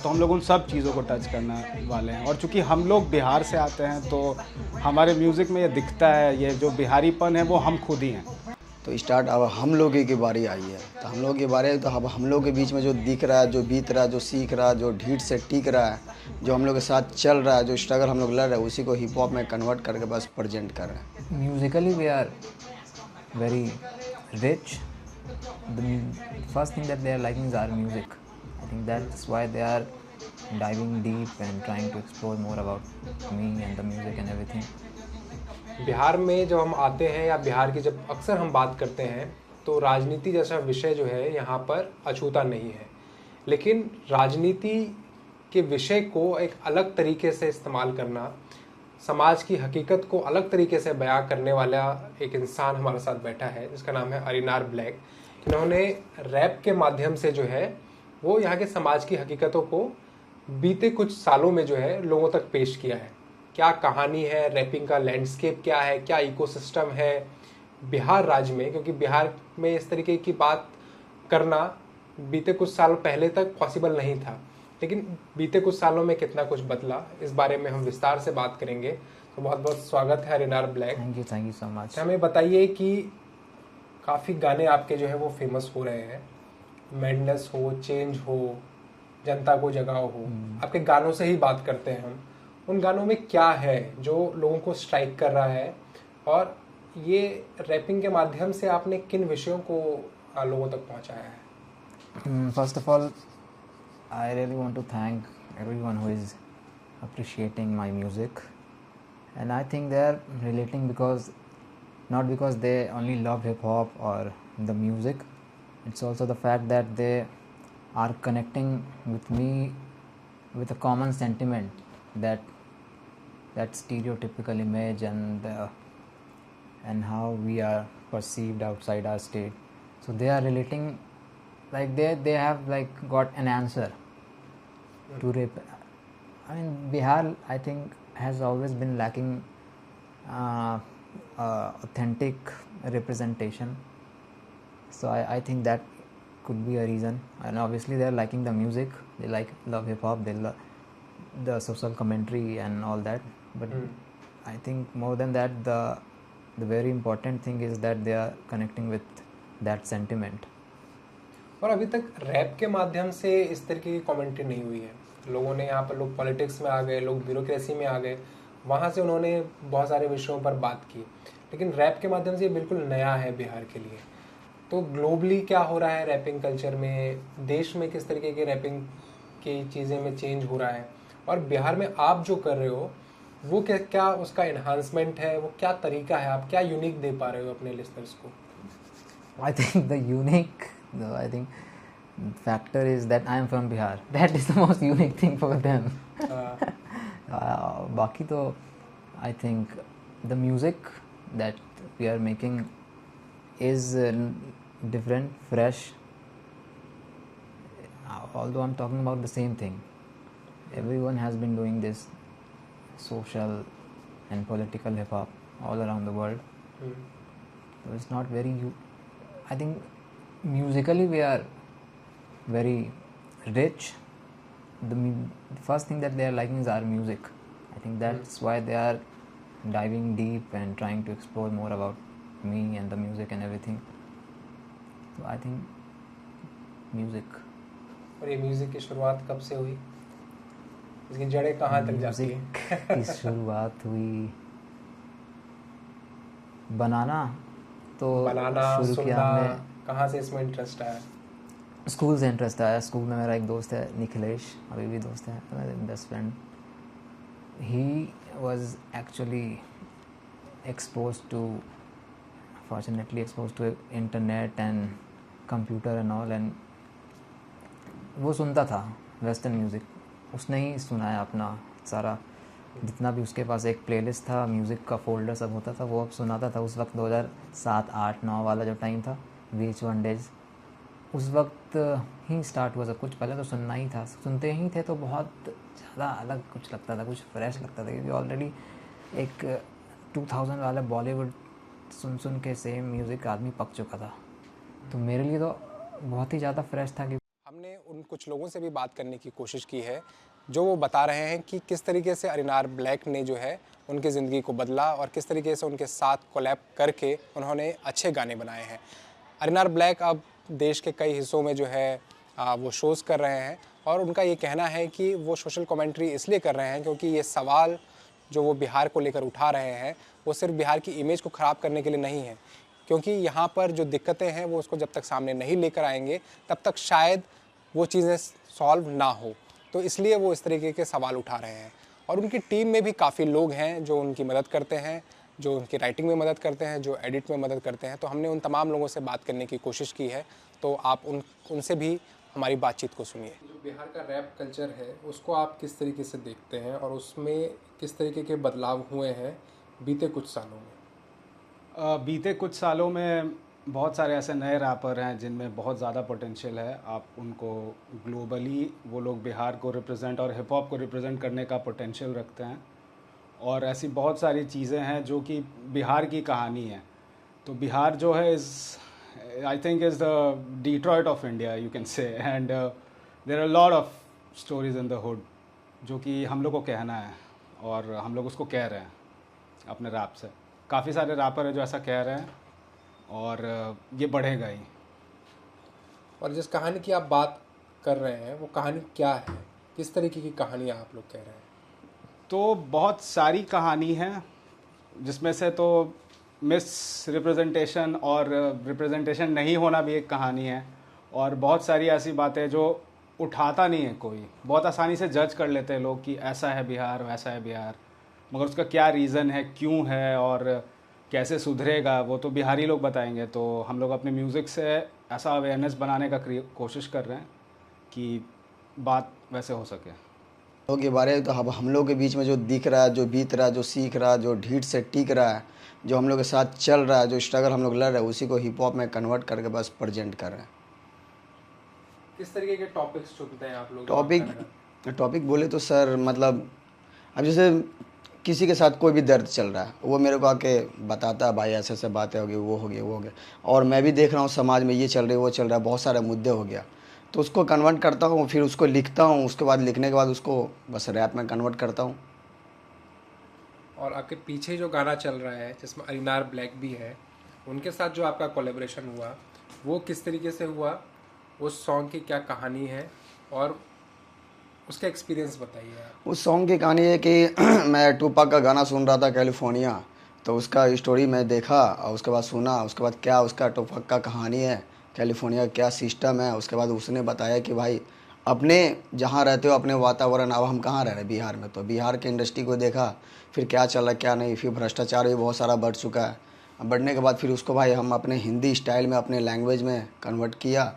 तो हम लोग उन सब चीज़ों को टच करने वाले हैं। और चूंकि हम लोग बिहार से आते हैं तो हमारे म्यूज़िक में ये दिखता है, ये जो बिहारीपन है वो हम खुद ही हैं। तो स्टार्ट अब हम लोग की बारी आई है, तो हम लोग की बारी तो अब हम लोग के बीच में जो दिख रहा है, जो बीत रहा है, जो सीख रहा है, जो ढीठ से टिक रहा है, जो हम लोग के साथ चल रहा है, जो स्ट्रगल हम लोग लड़ रहे हैं, उसी को हिप हॉप में कन्वर्ट करके बस प्रेजेंट कर रहे हैं। Musically we are very rich. The first thing that they are liking is our music. I think that's why they are diving deep and trying to explore more about me and the music and everything. Bihar में जब हम आते हैं या बिहार की जब अक्सर हम बात करते हैं तो राजनीति जैसा विषय जो है यहाँ पर अछूता नहीं है, लेकिन राजनीति के विषय को एक अलग तरीके से इस्तेमाल करना, समाज की हकीकत को अलग तरीके से बयां करने वाला एक इंसान हमारे साथ बैठा है जिसका नाम है अरिनार ब्लैक। इन्होंने रैप के माध्यम से जो है वो यहाँ के समाज की हकीकतों को बीते कुछ सालों में जो है लोगों तक पेश किया है। क्या कहानी है, रैपिंग का लैंडस्केप क्या है, क्या इकोसिस्टम है बिहार राज्य में, क्योंकि बिहार में इस तरीके की बात करना बीते कुछ साल पहले तक पॉसिबल नहीं था, लेकिन बीते कुछ सालों में कितना कुछ बदला, इस बारे में हम विस्तार से बात करेंगे। तो बहुत बहुत स्वागत है अरिनार Black. Thank you so much. हमें बताइए कि काफ़ी गाने आपके जो है वो फेमस हो रहे हैं, मैडनेस हो, चेंज हो, जनता को जगाओ हो, आपके गानों से ही बात करते हैं हम। उन गानों में क्या है जो लोगों को स्ट्राइक कर रहा है, और ये रैपिंग के माध्यम से आपने किन विषयों को लोगों तक पहुंचाया है? First of all, I really want to thank everyone who is appreciating my music, and I think they are relating not because they only love hip hop or the music. It's also the fact that they are connecting with me with a common sentiment, that stereotypical image and how we are perceived outside our state. So they are relating, like they have like got an answer to rape. I mean, Bihar, I think, has always been lacking authentic representation. So I think that could be a reason. And obviously they are liking the music, they love hip hop, they love the social commentary and all that. But I think more than that, the very important thing is that they are connecting with that sentiment. और अभी तक rap के माध्यम से इस तरीके की commentary नहीं हुई है। लोगों ने यहाँ पर, लोग पॉलिटिक्स में आ गए, लोग ब्यूरोक्रेसी में आ गए, वहाँ से उन्होंने बहुत सारे विषयों पर बात की, लेकिन रैप के माध्यम से ये बिल्कुल नया है बिहार के लिए। तो ग्लोबली क्या हो रहा है रैपिंग कल्चर में, देश में किस तरीके के रैपिंग की चीज़ें में चेंज हो रहा है, और बिहार में आप जो कर रहे हो वो क्या उसका एनहांसमेंट है, वो क्या तरीका है, आप क्या यूनिक दे पा रहे हो अपने लिस्टर्स को? I think the unique, factor is that I am from Bihar. That is the most unique thing for them. Baki to, I think the music that we are making is different, fresh. Although I'm talking about the same thing, everyone has been doing this social and political hip hop all around the world. So it's not very. I think musically we are very rich. The first thing that they are liking is our music. I think that's why they are diving deep and trying to explore more about me and the music and everything. So I think music. और ये music की शुरुआत कब से हुई, इसकी जड़ें कहाँ तक जाती हैं? म्यूजिक की शुरुआत हुई बनाना शुरू किया हमने। कहाँ से इसमें इंटरेस्ट आया? स्कूल से इंटरेस्ट आया। स्कूल में मेरा एक दोस्त है निखिलेश, अभी भी दोस्त है, मेरा best friend. He was actually fortunately exposed to internet and computer and all, and वो सुनता था वेस्टर्न म्यूज़िक। उसने ही सुना है अपना सारा, जितना भी उसके पास एक प्लेलिस्ट था, म्यूज़िक का फोल्डर सब होता था, वो अब सुनाता था। उस वक्त 2007, 8, 9 वाला जो टाइम था, VH1 डेज, उस वक्त ही स्टार्ट हुआ सब कुछ। पहले तो सुनना ही था, सुनते ही थे तो बहुत ज़्यादा अलग कुछ लगता था, कुछ फ्रेश लगता था, क्योंकि ऑलरेडी एक 2000 वाला बॉलीवुड सुन के सेम म्यूज़िक आदमी पक चुका था। तो मेरे लिए तो बहुत ही ज़्यादा फ्रेश था कि हम उन कुछ लोगों से भी बात करने की कोशिश की है जो वो बता रहे हैं कि किस तरीके से अरिनार ब्लैक ने जो है उनकी ज़िंदगी को बदला और किस तरीके से उनके साथ कोलैब करके उन्होंने अच्छे गाने बनाए हैं। अरिनार ब्लैक अब देश के कई हिस्सों में जो है वो शोज़ कर रहे हैं और उनका ये कहना है कि वो सोशल कमेंट्री इसलिए कर रहे हैं क्योंकि ये सवाल जो वो बिहार को लेकर उठा रहे हैं वो सिर्फ बिहार की इमेज को ख़राब करने के लिए नहीं है, क्योंकि यहाँ पर जो दिक्कतें हैं वो उसको जब तक सामने नहीं लेकर आएंगे तब तक शायद वो चीज़ें सॉल्व ना हो। तो इसलिए वो इस तरीके के सवाल उठा रहे हैं और उनकी टीम में भी काफ़ी लोग हैं जो उनकी मदद करते हैं, जो उनकी राइटिंग में मदद करते हैं, जो एडिट में मदद करते हैं। तो हमने उन तमाम लोगों से बात करने की कोशिश की है, तो आप उनसे भी हमारी बातचीत को सुनिए। जो बिहार का रैप कल्चर है उसको आप किस तरीके से देखते हैं और उसमें किस तरीके के बदलाव हुए हैं बीते कुछ सालों में? बीते कुछ सालों में बहुत सारे ऐसे नए रैपर हैं जिनमें बहुत ज़्यादा पोटेंशियल है। आप उनको ग्लोबली वो लोग बिहार को रिप्रेजेंट और हिप हॉप को रिप्रेजेंट करने का पोटेंशियल रखते हैं और ऐसी बहुत सारी चीज़ें हैं जो कि बिहार की कहानी है। तो बिहार जो है I think is the Detroit of India, you can say, and there are a lot of stories in the hood जो कि हम लोग को कहना है और हम लोग उसको कह रहे हैं अपने रैप से। काफ़ी सारे रैपर हैं जो ऐसा कह रहे हैं और ये बढ़ेगा ही। और जिस कहानी की आप बात कर रहे हैं वो कहानी क्या है, किस तरीके की कहानी आप लोग कह रहे हैं? तो बहुत सारी कहानी है जिसमें से तो मिस रिप्रेजेंटेशन और रिप्रेजेंटेशन नहीं होना भी एक कहानी है और बहुत सारी ऐसी बातें जो उठाता नहीं है कोई। बहुत आसानी से जज कर लेते हैं लोग कि ऐसा है बिहार, वैसा है बिहार, मगर उसका क्या रीज़न है, क्यों है और कैसे सुधरेगा वो तो बिहारी लोग बताएंगे। तो हम लोग अपने म्यूज़िक से ऐसा अवेयरनेस बनाने का कोशिश कर रहे हैं कि बात वैसे हो सके। लोग के बारे में तो अब हम लोग के बीच में जो दिख रहा है, जो बीत रहा है, जो सीख रहा है, जो ढीठ से टिक रहा है, जो हम लोग के साथ चल रहा है, जो स्ट्रगल हम लोग लड़ रहे हैं, उसी को हिप हॉप में कन्वर्ट करके बस प्रेजेंट कर रहे हैं। किस तरीके के टॉपिक्स चुनते हैं आप लोग? टॉपिक बोले तो सर मतलब अब जैसे किसी के साथ कोई भी दर्द चल रहा है वो मेरे को आके बताता है, भाई ऐसे ऐसे बातें हो गई, वो हो गया, वो हो गया, और मैं भी देख रहा हूँ समाज में ये चल रही है, वो चल रहा है, बहुत सारे मुद्दे हो गया, तो उसको कन्वर्ट करता हूँ, फिर उसको लिखता हूँ, उसके बाद लिखने के बाद उसको बस रैप में कन्वर्ट करता हूँ। और आपके पीछे जो गाना चल रहा है जिसमें अरिनार ब्लैक भी है, उनके साथ जो आपका कोलैबोरेशन हुआ वो किस तरीके से हुआ, उस सॉन्ग की क्या कहानी है और उसका एक्सपीरियंस बताइए आप। उस सॉन्ग की कहानी है कि मैं टूपाक का गाना सुन रहा था कैलिफोर्निया, तो उसका स्टोरी मैं देखा और उसके बाद सुना, उसके बाद क्या उसका टूपाक का कहानी है, कैलिफोर्निया का क्या सिस्टम है, उसके बाद उसने बताया कि भाई अपने जहाँ रहते हो अपने वातावरण, अब हम कहाँ रह रहे हैं बिहार में, तो बिहार के इंडस्ट्री को देखा, फिर क्या चल रहा है क्या नहीं, फिर भ्रष्टाचार भी बहुत सारा बढ़ चुका है, बढ़ने के बाद फिर उसको भाई हम अपने हिंदी स्टाइल में अपने लैंग्वेज में कन्वर्ट किया।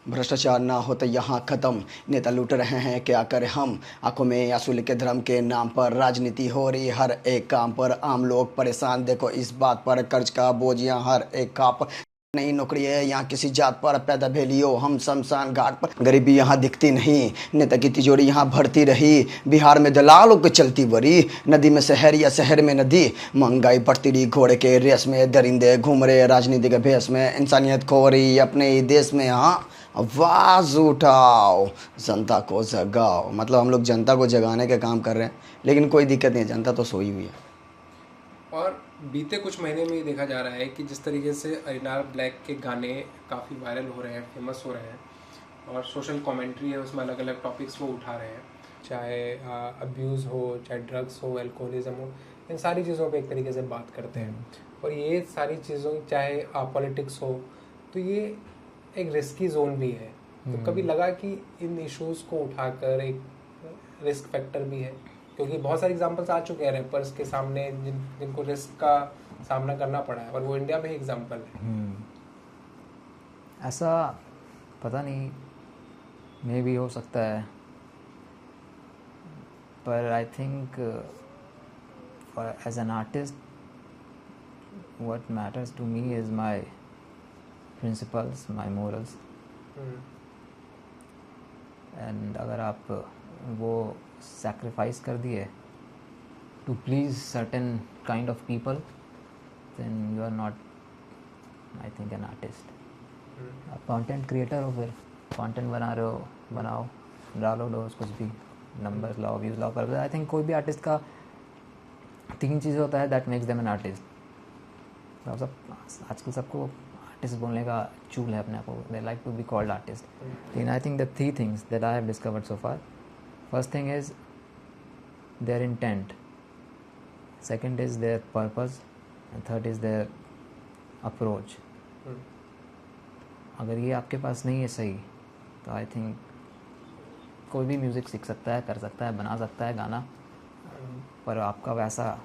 भ्रष्टाचार ना हो तो यहाँ ख़त्म, नेता लूट रहे हैं क्या करें हम, आंखों में आंसू लेके धर्म के नाम पर राजनीति हो रही हर एक काम पर, आम लोग परेशान देखो इस बात पर, कर्ज का बोझ यहाँ हर एक खाप, नहीं नौकरी है यहाँ किसी जात पर, पैदा भेलियो हम शमशान घाट पर, गरीबी यहाँ दिखती नहीं, नेता की तिजोरी यहाँ भरती रही, बिहार में दलालों की चलती बड़ी, नदी में शहर या शहर में नदी, महंगाई बढ़ती रही घोड़े के रेस में, दरिंदे घूम रहे राजनीति के भेस में, इंसानियत खो रही अपने ही देश में, हाँ आवाज़ उठाओ जनता को जगाओ। मतलब हम लोग जनता को जगाने के काम कर रहे हैं, लेकिन कोई दिक्कत नहीं है, जनता तो सोई हुई है। और बीते कुछ महीने में ये देखा जा रहा है कि जिस तरीके से अरिनार ब्लैक के गाने काफ़ी वायरल हो रहे हैं, फेमस हो रहे हैं और सोशल कमेंट्री है उसमें अलग अलग टॉपिक्स वो उठा रहे हैं, चाहे अब्यूज़ हो, चाहे ड्रग्स हो, अल्कोहलिज्म हो, इन सारी चीज़ों पे एक तरीके से बात करते हैं। और ये सारी चीज़ों चाहे पॉलिटिक्स हो, तो ये एक रिस्की जोन भी है। तो कभी लगा कि इन इश्यूज़ को उठाकर एक रिस्क फैक्टर भी है, क्योंकि बहुत सारे एग्जांपल्स आ चुके हैं रैपर्स के सामने जिनको रिस्क का सामना करना पड़ा है और वो इंडिया में ही एग्जांपल है। ऐसा पता नहीं, मे भी हो सकता है, पर I think as an artist what matters to me is my principles, my morals. And अगर आप वो sacrifice कर दिए to please certain kind of people, then you are not, I think, an artist, a content creator हो फिर। Content बना रहे हो बनाओ, डालो डोज कुछ भी, नंबर्स लाओ, व्यूज़ लाओ। पर आई थिंक कोई भी आर्टिस्ट का 3 चीज़ होता है that makes them an artist. तो सब आजकल सबको आर्टिस्ट बोलने का चूल है अपने आप को, they like to be called artist. लेकिन I think the 3 things that I have discovered so far, first thing is their intent, second is their purpose, and third is their approach. अगर ये आपके पास नहीं है सही, तो आई थिंक कोई भी म्यूज़िक सीख सकता है, कर सकता है, बना सकता है गाना, पर आपका वैसा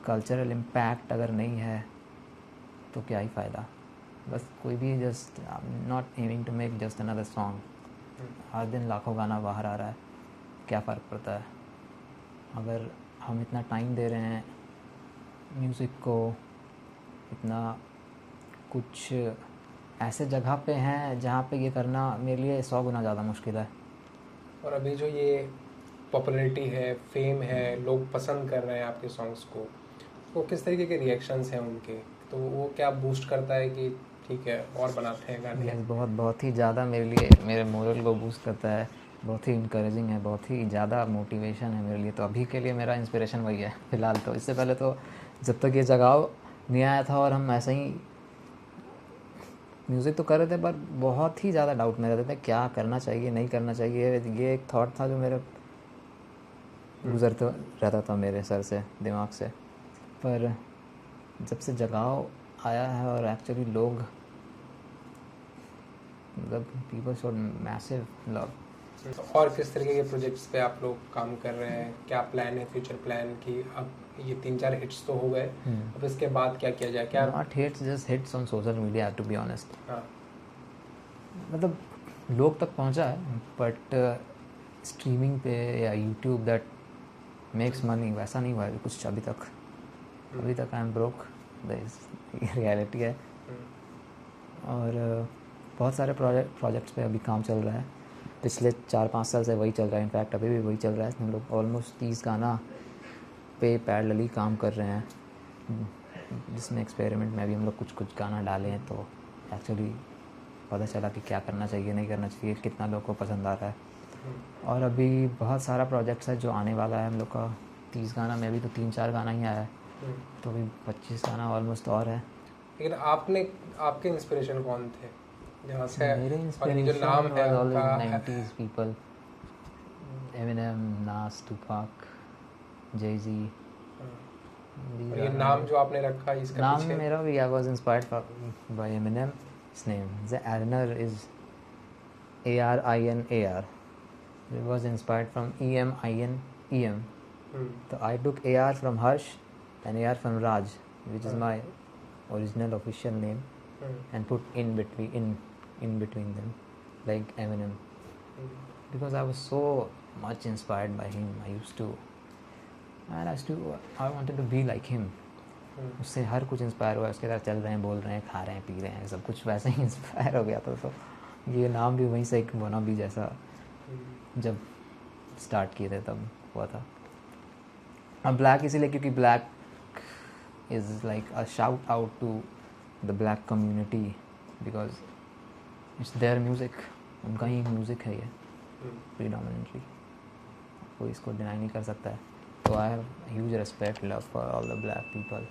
कल्चरल इम्पैक्ट अगर नहीं है तो क्या ही फ़ायदा। बस कोई भी just not aiming to make just another song, हर दिन लाखों गाना बाहर आ रहा है, क्या फ़र्क पड़ता है। अगर हम इतना टाइम दे रहे हैं म्यूज़िक को, इतना कुछ ऐसे जगह पे हैं जहाँ पे ये करना मेरे लिए 100 गुना ज़्यादा मुश्किल है। और अभी जो ये पॉपुलैरिटी है, फेम है, लोग पसंद कर रहे हैं आपके सॉन्ग्स को, तो किस तरीके के रिएक्शंस हैं उनके, तो वो क्या बूस्ट करता है कि ठीक है और बनाते हैं गाने? बहुत ही ज़्यादा मेरे लिए, मेरे मोरल को बूस्ट करता है, बहुत ही इनकरेजिंग है, बहुत ही ज़्यादा मोटिवेशन है मेरे लिए। तो अभी के लिए मेरा इंस्पिरेशन वही है फ़िलहाल। तो इससे पहले तो जब तक ये जगाव नहीं आया था और हम ऐसे ही म्यूज़िक तो कर रहे थे, पर बहुत ही ज़्यादा डाउट में रहते थे क्या करना चाहिए, नहीं करना चाहिए। ये एक थॉट था जो मेरे गुजरता रहता था मेरे सर से, दिमाग से। पर जब से जगाव आया है और एक्चुअली लोग, मतलब पीपल शोड मैसिव लव। और किस तरीके के प्रोजेक्ट्स पे आप लोग काम कर रहे हैं? क्या प्लान है, फ्यूचर प्लान की? अब ये 3-4 हिट्स तो हो गए, अब इसके बाद क्या किया जाए? क्या not hits, just hits on social media to be honest. हाँ, मतलब लोग तक पहुंचा है, बट स्ट्रीमिंग पे या यूट्यूब दैट मेक्स मनी वैसा नहीं हुआ है कुछ अभी तक। अभी तक आई एम ब्रोक, रियलिटी है। और बहुत सारे प्रोजेक्ट्स पे अभी काम चल रहा है, पिछले 4-5 साल से वही चल रहा है। इनफैक्ट अभी भी वही चल रहा है। हम लोग ऑलमोस्ट 30 गाना पे पैरेलली काम कर रहे हैं, जिसमें एक्सपेरिमेंट में भी हम लोग कुछ गाना डाले हैं। तो एक्चुअली पता चला कि क्या करना चाहिए, नहीं करना चाहिए, कितना लोग को पसंद आ रहा है। और अभी बहुत सारा प्रोजेक्ट्स है जो आने वाला है हम लोग का। 30 गाना में अभी तो 3-4 गाना ही आया है, तो अभी 25 गाना ऑलमोस्ट और है। लेकिन आपके इंस्पिरेशन कौन थे जहाँ से? मेरे और ये जो इंस्पिरेशन नाम है वाज उनका, ऑलवेज 90s पीपल, एमिनेम, नास, टुपाक, जे-ज़ी। और ये नाम जो आपने रखा इसका नाम पीछे? मेरा भी, I was inspired by Eminem. His name, the Arner is ARINAR. It was inspired from EMIN. So I took AR from Harsh and AR from Raj, which is my original official name, and put in between them, like Eminem, because I was so much inspired by him. I wanted to be like him. उससे हर कुछ inspire हुआ, उसके साथ चल रहे हैं, बोल रहे हैं, खा रहे हैं, पी रहे हैं, सब कुछ वैसे ही इंस्पायर हो गया था। तो ये नाम भी वहीं से एक बना भी जैसा जब स्टार्ट किए थे तब हुआ था। अब ब्लैक इसीलिए क्योंकि black is like a shout out to the black community, because it's their music, उनका ही म्यूज़िक है ये प्रीडोमिनेंटली, कोई इसको डिनाई नहीं कर सकता है। So I have huge respect, love for all the black people.